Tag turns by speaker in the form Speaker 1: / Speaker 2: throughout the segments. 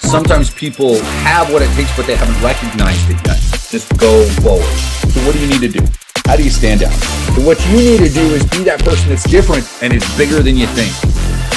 Speaker 1: sometimes people have what it takes, but they haven't recognized it yet. Just go forward. So what do you need to do? How do you stand out? So what you need to do is be that person that's different and is bigger than you think.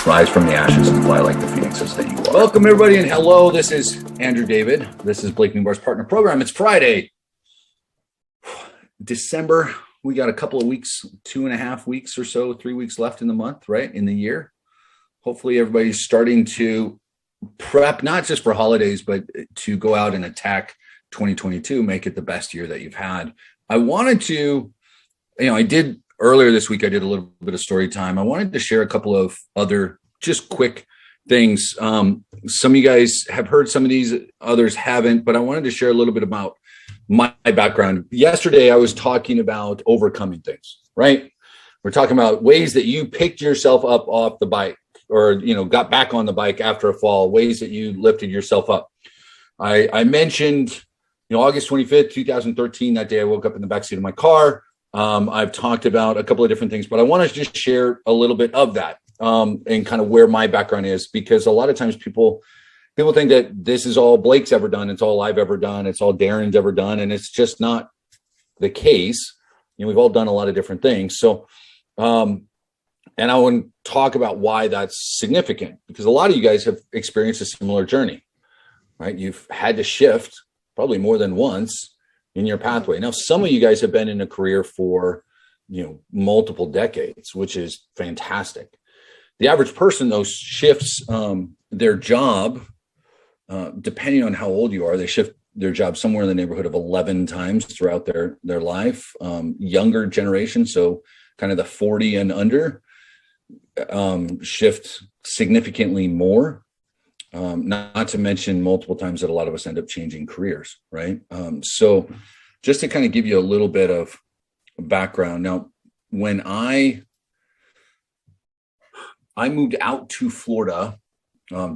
Speaker 1: Rise from the ashes and fly like the phoenixes that you are. Welcome, everybody, and hello. This is Andrew David. This is Blake Newbar's Partner Program. It's Friday, December. We got a couple of weeks, 2.5 weeks or so, 3 weeks left in the month, right, in the year. Hopefully everybody's starting to prep, not just for holidays, but to go out and attack 2022, make it the best year that you've had. I wanted to, I did earlier this week, I did a little bit of story time. I wanted to share a couple of other just quick things. Some of you guys have heard some of these, others haven't, but I wanted to share a little bit about my background. Yesterday, I was talking about overcoming things, right? We're talking about ways that you picked yourself up off the bike or, got back on the bike after a fall, ways that you lifted yourself up. I mentioned, August 25th, 2013, that day I woke up in the backseat of my car. I've talked about a couple of different things, but I want to just share a little bit of that and kind of where my background is, because a lot of times people think that this is all Blake's ever done. It's all I've ever done. It's all Darren's ever done. And it's just not the case. We've all done a lot of different things. So, and I want to talk about why that's significant, because a lot of you guys have experienced a similar journey, right? You've had to shift probably more than once in your pathway. Now, some of you guys have been in a career for, multiple decades, which is fantastic. The average person, though, shifts their job, depending on how old you are, they shift their job somewhere in the neighborhood of 11 times throughout their life. Younger generation, so kind of the 40 and under, shift significantly more. Not to mention multiple times that a lot of us end up changing careers, right? So just to kind of give you a little bit of background. Now, when I moved out to Florida,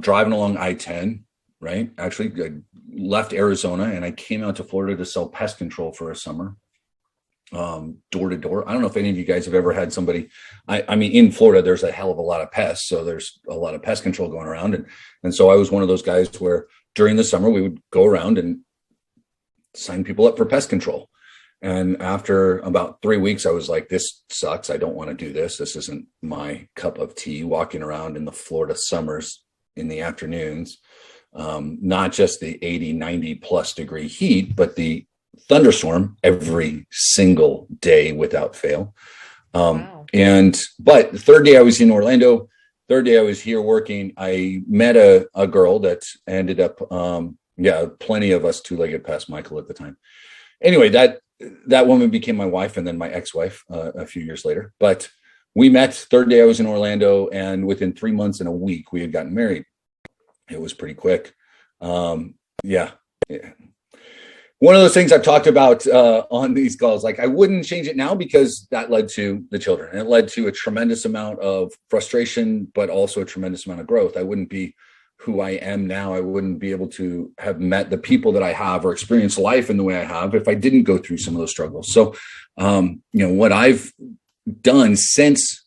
Speaker 1: driving along I-10, right? Actually, I left Arizona and I came out to Florida to sell pest control for a summer, door to door. I don't know if any of you guys have ever had somebody, I mean, in Florida, there's a hell of a lot of pests. So there's a lot of pest control going around. And so I was one of those guys where during the summer, we would go around and sign people up for pest control. And after about 3 weeks, I was like, this sucks. I don't want to do this. This isn't my cup of tea, walking around in the Florida summers in the afternoons. Not just the 80, 90 plus degree heat, but the thunderstorm every single day without fail. Wow. But the third day I was in Orlando, third day I was here working, I met a girl that ended up, plenty of us two-legged past Michael at the time. Anyway, that woman became my wife and then my ex-wife a few years later. But we met third day I was in Orlando, and within 3 months and a week, we had gotten married. It was pretty quick. Yeah. One of those things I've talked about on these calls, like I wouldn't change it now because that led to the children, and it led to a tremendous amount of frustration, but also a tremendous amount of growth. I wouldn't be who I am now. I wouldn't be able to have met the people that I have or experienced life in the way I have if I didn't go through some of those struggles. So, what I've done since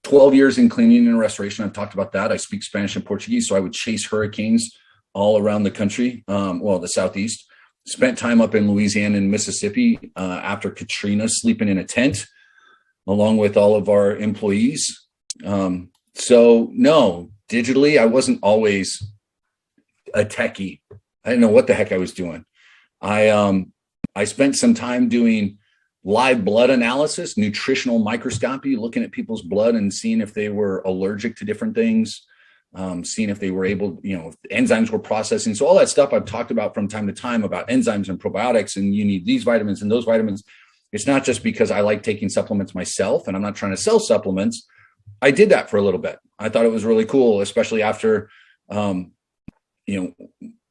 Speaker 1: 12 years in cleaning and restoration, I've talked about that. I speak Spanish and Portuguese, so I would chase hurricanes all around the country, the Southeast. Spent time up in Louisiana and Mississippi after Katrina, sleeping in a tent along with all of our employees. So no, digitally, I wasn't always a techie. I didn't know what the heck I was doing. I spent some time doing live blood analysis, nutritional microscopy, looking at people's blood and seeing if they were allergic to different things. Seeing if they were able, if enzymes were processing. So all that stuff I've talked about from time to time about enzymes and probiotics, and you need these vitamins and those vitamins. It's not just because I like taking supplements myself and I'm not trying to sell supplements. I did that for a little bit. I thought it was really cool, especially after,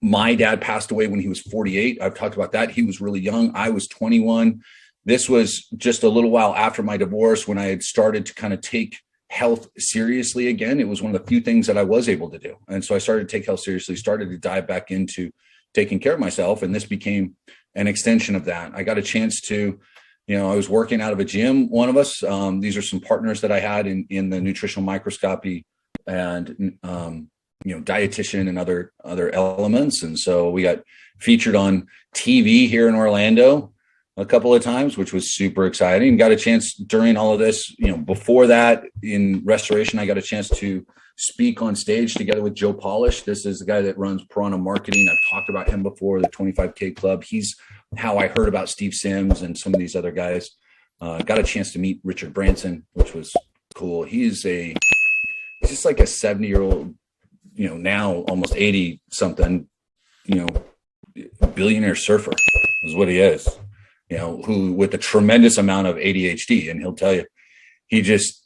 Speaker 1: my dad passed away when he was 48. I've talked about that. He was really young. I was 21. This was just a little while after my divorce when I had started to kind of take health seriously again. It was one of the few things that I was able to do. And so I started to take health seriously, started to dive back into taking care of myself. And this became an extension of that. I got a chance to, I was working out of a gym, one of us. These are some partners that I had in the nutritional microscopy and dietitian and other elements. And so we got featured on TV here in Orlando a couple of times, which was super exciting. Got a chance during all of this, before that in restoration, I got a chance to speak on stage together with Joe Polish. This is the guy that runs Piranha Marketing. I've talked about him before, the 25K Club. He's how I heard about Steve Sims and some of these other guys. Got a chance to meet Richard Branson, which was cool. He's just like a 70-year-old, now almost 80 something, billionaire surfer is what he is, who with a tremendous amount of ADHD. And he'll tell you, he's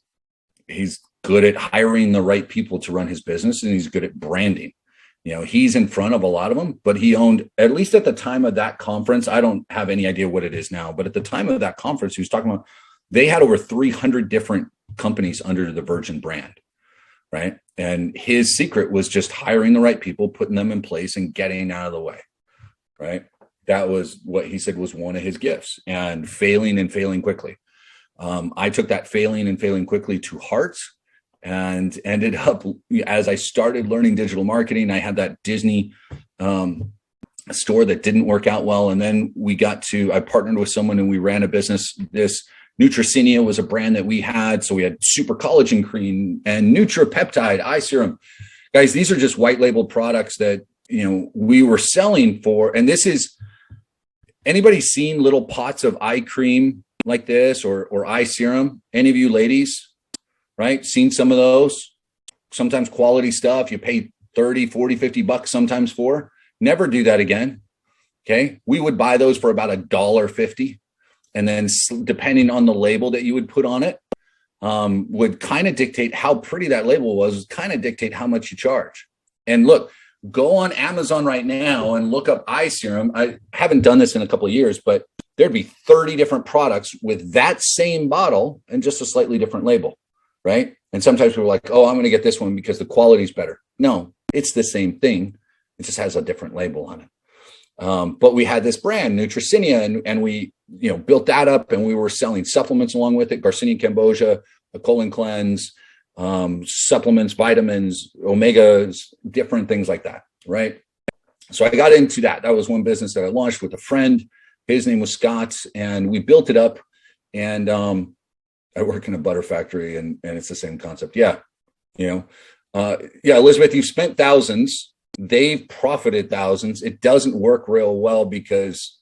Speaker 1: good at hiring the right people to run his business, and he's good at branding. He's in front of a lot of them, but he owned, at least at the time of that conference, I don't have any idea what it is now, but at the time of that conference, he was talking about, they had over 300 different companies under the Virgin brand, right? And his secret was just hiring the right people, putting them in place, and getting out of the way, right? That was what he said was one of his gifts, and failing quickly. I took that failing quickly to heart, and ended up, as I started learning digital marketing, I had that Disney store that didn't work out well. And then I partnered with someone and we ran a business. This Nutricenia was a brand that we had. So we had Super Collagen Cream and NutraPeptide eye serum. Guys, these are just white labeled products that, we were selling for. And this is, anybody seen little pots of eye cream like this or eye serum? Any of you ladies? Right? Seen some of those, sometimes quality stuff you pay 30, 40, 50 bucks sometimes for. Never do that again. Okay. We would buy those for about $1.50. And then depending on the label that you would put on it, would kind of dictate how pretty that label was, kind of dictate how much you charge. And look, go on Amazon right now and look up eye serum. I haven't done this in a couple of years, but there'd be 30 different products with that same bottle and just a slightly different label. Right. And sometimes people are like, oh, I'm going to get this one because the quality's better. No, it's the same thing. It just has a different label on it. But we had this brand, Nutricenia, and we, built that up, and we were selling supplements along with it, Garcinia Cambogia, a colon cleanse, supplements, vitamins, omegas, different things like that. Right. So I got into that. That was one business that I launched with a friend. His name was Scott, and we built it up. And, I work in a butter factory, and it's the same concept. Yeah. Elizabeth, you've spent thousands. They've profited thousands. It doesn't work real well because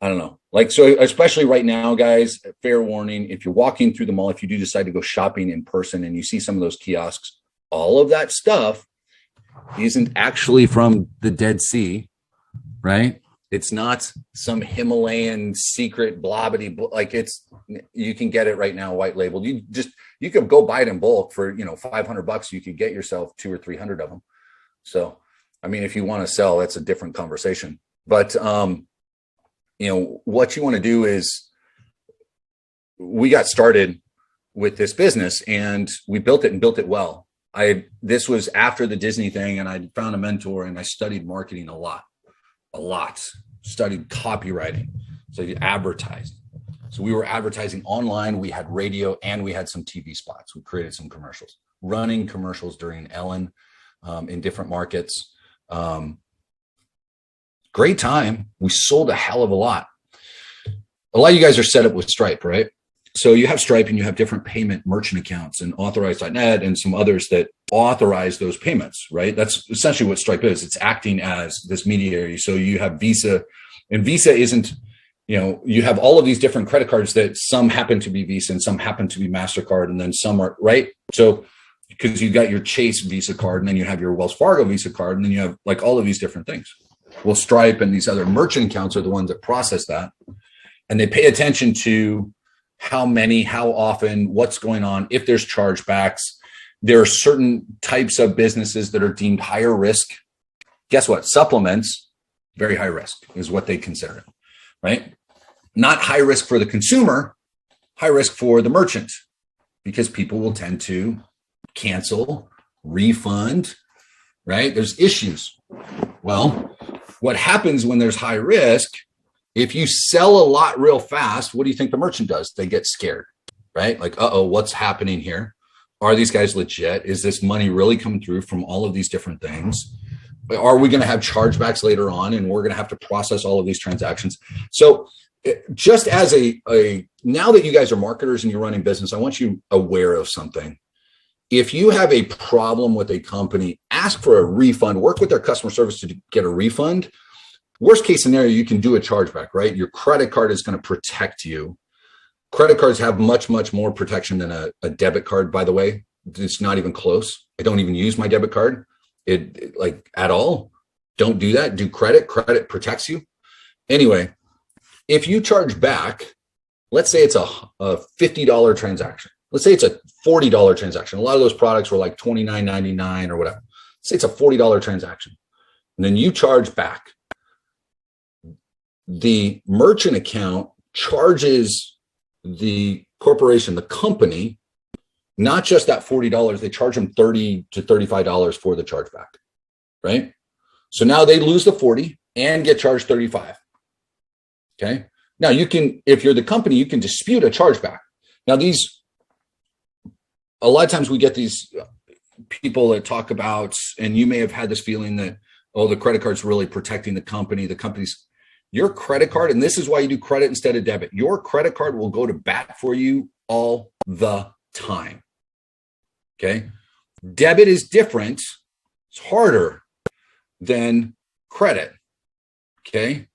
Speaker 1: I don't know. So especially right now, guys, fair warning, if you're walking through the mall, if you do decide to go shopping in person and you see some of those kiosks, all of that stuff isn't actually from the Dead Sea, right? It's not some Himalayan secret blobbity, you can get it right now, white labeled. You could go buy it in bulk for, $500. You could get yourself 200 or 300 of them. So, I mean, if you want to sell, that's a different conversation. But, what you want to do is, we got started with this business and we built it and built it well. This was after the Disney thing, and I found a mentor and I studied marketing a lot, studied copywriting. So you advertised. So we were advertising online. We had radio and we had some TV spots. We created some commercials, running commercials during Ellen in different markets. Great time. We sold a hell of a lot. A lot of you guys are set up with Stripe, right? So you have Stripe and you have different payment merchant accounts and Authorize.net and some others that authorize those payments, right? That's essentially what Stripe is. It's acting as this mediator. So you have Visa, and Visa isn't, you have all of these different credit cards that some happen to be Visa and some happen to be MasterCard, and then some are, right? So because you got your Chase Visa card, and then you have your Wells Fargo Visa card, and then you have all of these different things. Well, Stripe and these other merchant accounts are the ones that process that, and they pay attention to how many, how often, what's going on, if there's chargebacks. There are certain types of businesses that are deemed higher risk. Guess what? Supplements, very high risk is what they consider it, right? Not high risk for the consumer, high risk for the merchant, because people will tend to cancel, refund, right? There's issues. Well, what happens when there's high risk, if you sell a lot real fast, what do you think the merchant does? They get scared, right? Like, uh-oh, what's happening here? are these guys legit? Is this money really coming through from all of these different things? Are we going to have chargebacks later on, and we're going to have to process all of these transactions? So just as now that you guys are marketers and you're running business, I want you aware of something. If you have a problem with a company, ask for a refund, work with their customer service to get a refund. Worst case scenario, you can do a chargeback, right? Your credit card is going to protect you. Credit cards have much, much more protection than a debit card, by the way. It's not even close. I don't even use my debit card like at all. Don't do that. Do credit. Credit protects you. Anyway, if you charge back, let's say it's a $50 transaction. Let's say it's a $40 transaction. A lot of those products were like $29.99 or whatever. Let's say it's a $40 transaction. And then you charge back. The merchant account charges the corporation, the company, not just that $40, they charge them $30 to $35 for the chargeback, right? So now they lose the 40 and get charged 35. Okay. Now you can, if you're the company, you can dispute a chargeback. Now a lot of times we get these people that talk about, and you may have had this feeling that, oh, the credit card's really protecting the company. The company's, your credit card, and this is why you do credit instead of debit. Your credit card will go to bat for you all the time. Okay. Debit is different. It's harder than credit. Okay.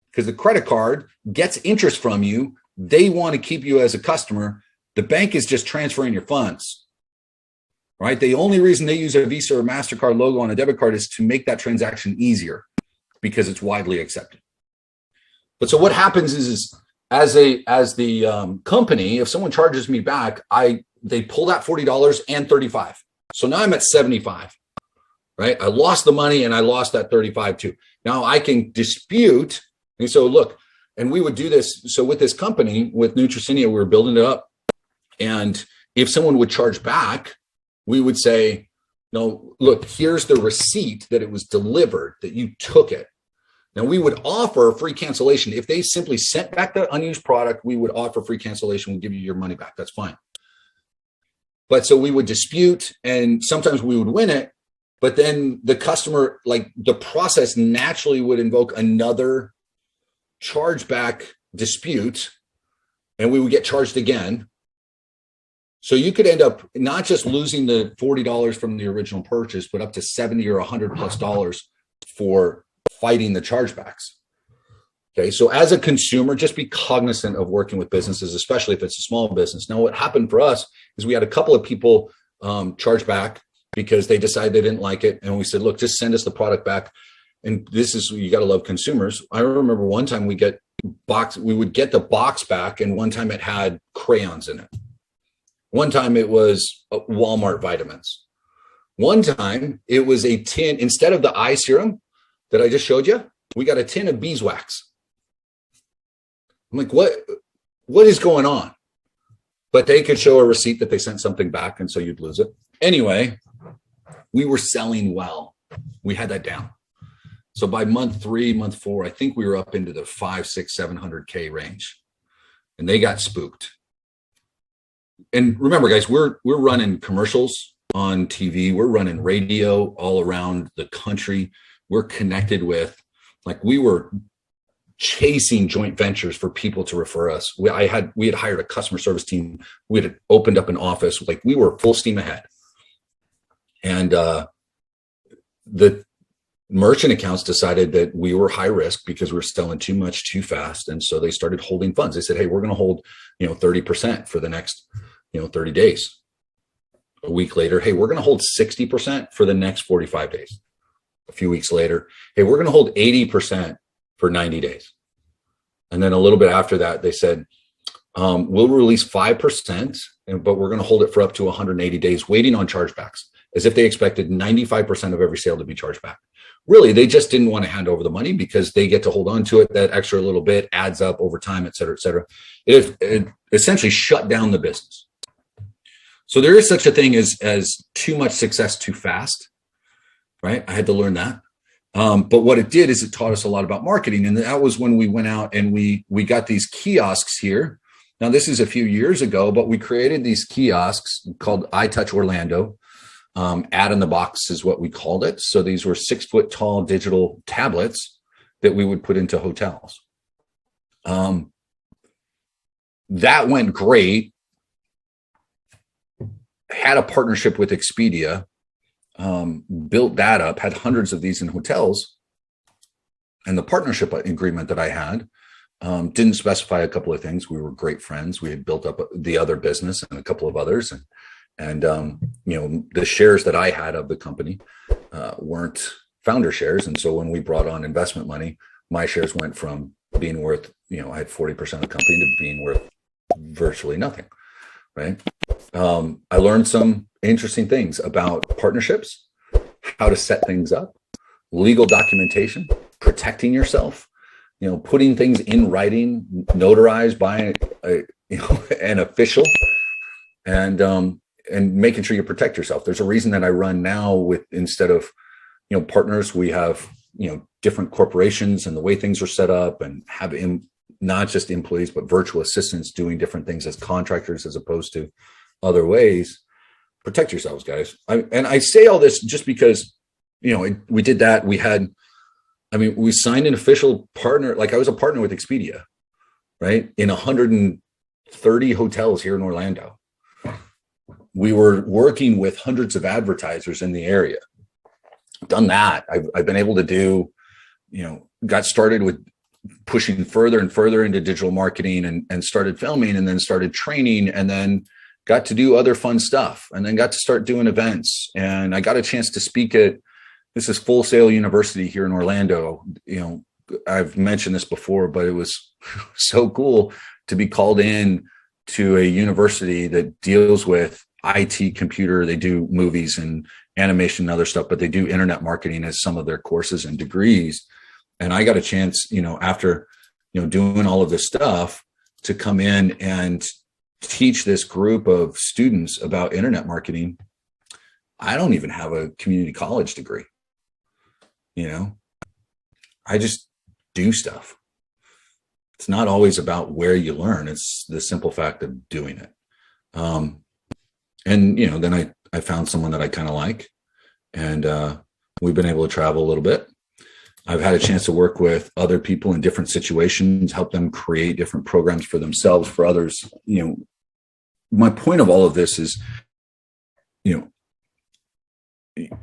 Speaker 1: Because the credit card gets interest from you. They want to keep you as a customer. The bank is just transferring your funds, right? The only reason they use a Visa or MasterCard logo on a debit card is to make that transaction easier because it's widely accepted. But so what happens is as the company, if someone charges me back, they pull that $40 and 35. So now I'm at 75, right? I lost the money and I lost that 35 too. Now I can dispute. And so look, and we would do this. So with this company, with Nutricenia, we were building it up. And if someone would charge back, we would say, no, look, here's the receipt that it was delivered, that you took it. Now we would offer free cancellation. If they simply sent back the unused product, we would offer free cancellation. We'll give you your money back. That's fine. But so we would dispute, and sometimes we would win it, but then the customer, like the process naturally would invoke another chargeback dispute, and we would get charged again. So you could end up not just losing the $40 from the original purchase, but up to $70 or $100+ for fighting the chargebacks. Okay, so as a consumer, just be cognizant of working with businesses, especially if it's a small business. Now, what happened for us is we had a couple of people charge back because they decided they didn't like it. And we said, look, just send us the product back. And this is, you got to love consumers. I remember one time we would get the box back, and one time it had crayons in it. One time it was Walmart vitamins. One time it was a tin, instead of the eye serum that I just showed you, we got a tin of beeswax. I'm like, what is going on? But they could show a receipt that they sent something back, and so you'd lose it. Anyway, we were selling well. We had that down. So by month 3, month 4, I think we were up into the 500, 600, 700K range, and they got spooked. And remember, guys, we're running commercials on TV. We're running radio all around the country. We're connected with, like, we were chasing joint ventures for people to refer us. We had hired a customer service team. We had opened up an office. Like, we were full steam ahead. And the merchant accounts decided that we were high risk because we were selling too much too fast. And so they started holding funds. They said, hey, we're going to hold, 30% for the next, 30 days. A week later, hey, we're going to hold 60% for the next 45 days. A few weeks later, hey, we're going to hold 80% for 90 days. And then a little bit after that, they said, we'll release 5%, but we're going to hold it for up to 180 days, waiting on chargebacks, as if they expected 95% of every sale to be charged back. Really, they just didn't want to hand over the money because they get to hold on to it. That extra little bit adds up over time, et cetera, et cetera. It essentially shut down the business. So there is such a thing as too much success too fast, right? I had to learn that. But what it did is it taught us a lot about marketing. And that was when we went out and we got these kiosks here. Now, this is a few years ago, but we created these kiosks called iTouch Orlando. Ad in the box is what we called it. So these were 6-foot tall digital tablets that we would put into hotels. That went great. Had a partnership with Expedia, built that up, had hundreds of these in hotels. And the partnership agreement that I had didn't specify a couple of things. We were great friends. We had built up the other business and a couple of others. And the shares that I had of the company weren't founder shares. And so when we brought on investment money, my shares went from being worth, I had 40% of the company to being worth virtually nothing, right? I learned some interesting things about partnerships, how to set things up, legal documentation, protecting yourself, putting things in writing, notarized by an official, and making sure you protect yourself. There's a reason that I run now with, instead of partners, we have different corporations, and the way things are set up, and have not just employees but virtual assistants doing different things as contractors as opposed to other ways. Protect yourselves, guys. I say all this just because we did that. We signed an official partner. Like, I was a partner with Expedia, right, in 130 hotels here in Orlando. We were working with hundreds of advertisers in the area. Done that. I've been able to do, got started with pushing further and further into digital marketing, and started filming, and then started training, and then got to do other fun stuff, and then got to start doing events. And I got a chance to speak at, this is Full Sail University here in Orlando. I've mentioned this before, but it was so cool to be called in to a university that deals with IT, computer. They do movies and animation and other stuff, but they do internet marketing as some of their courses and degrees. And I got a chance, after, doing all of this stuff, to come in and teach this group of students about internet marketing. I don't even have a community college degree. I just do stuff. It's not always about where you learn. It's the simple fact of doing it. Then I found someone that I kind of like, and we've been able to travel a little bit. I've had a chance to work with other people in different situations, help them create different programs for themselves, for others. My point of all of this is,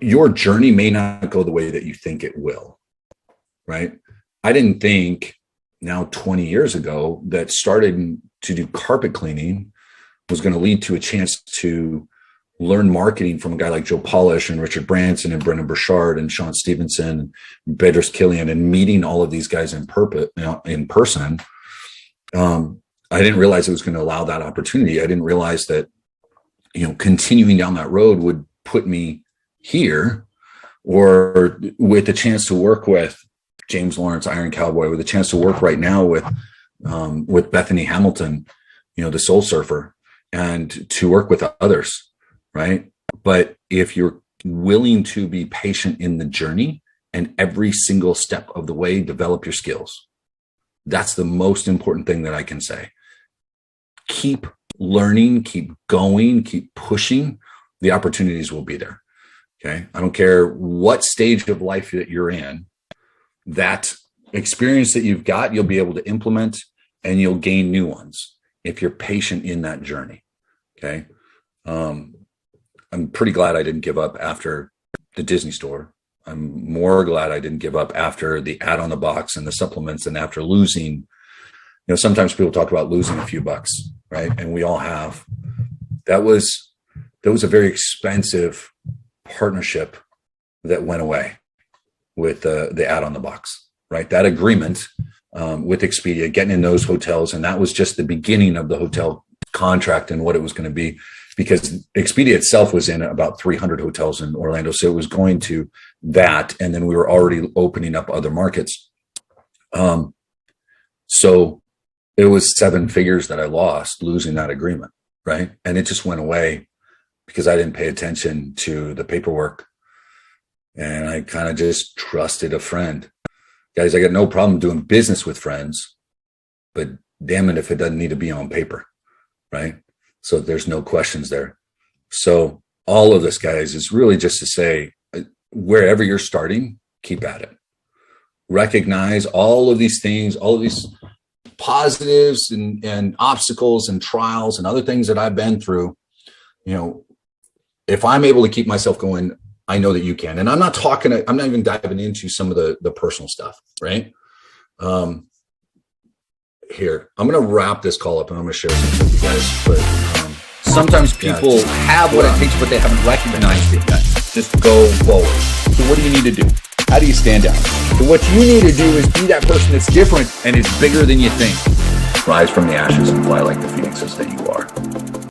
Speaker 1: your journey may not go the way that you think it will, right? I didn't think, now 20 years ago, that starting to do carpet cleaning was going to lead to a chance to learn marketing from a guy like Joe Polish and Richard Branson and Brendan Burchard and Sean Stevenson and Bedros Killian, and meeting all of these guys in person. I didn't realize it was going to allow that opportunity. I didn't realize that, continuing down that road would put me here, or with the chance to work with James Lawrence, Iron Cowboy, with a chance to work right now with Bethany Hamilton, the Soul Surfer, and to work with others, right? But if you're willing to be patient in the journey, and every single step of the way, develop your skills. That's the most important thing that I can say. Keep learning, keep going, keep pushing. The opportunities will be there. Okay. I don't care what stage of life that you're in, that experience that you've got, you'll be able to implement, and you'll gain new ones if you're patient in that journey. Okay. I'm pretty glad I didn't give up after the Disney store. I'm more glad I didn't give up after the ad on the box and the supplements, and after losing, sometimes people talk about losing a few bucks, right? And we all have. That was a very expensive partnership that went away with the ad on the box, right? That agreement with Expedia, getting in those hotels, and that was just the beginning of the hotel contract and what it was going to be, because Expedia itself was in about 300 hotels in Orlando. So it was going to that. And then we were already opening up other markets. So it was 7 figures that I lost losing that agreement, right? And it just went away because I didn't pay attention to the paperwork. And I kind of just trusted a friend. Guys, I got no problem doing business with friends, but damn it if it doesn't need to be on paper, right? So there's no questions there. So all of this, guys, is really just to say, wherever you're starting, keep at it. Recognize all of these things, all of these positives and obstacles and trials and other things that I've been through. You know, if I'm able to keep myself going, I know that you can. And I'm not even diving into some of the personal stuff, right? Here, I'm going to wrap this call up and I'm going to share something with you guys. But
Speaker 2: sometimes people have what it takes, but they haven't recognized it yet.
Speaker 1: Just go forward.
Speaker 2: So what do you need to do? How do you stand out? So what you need to do is be that person that's different and is bigger than you think.
Speaker 1: Rise from the ashes and fly like the phoenixes that you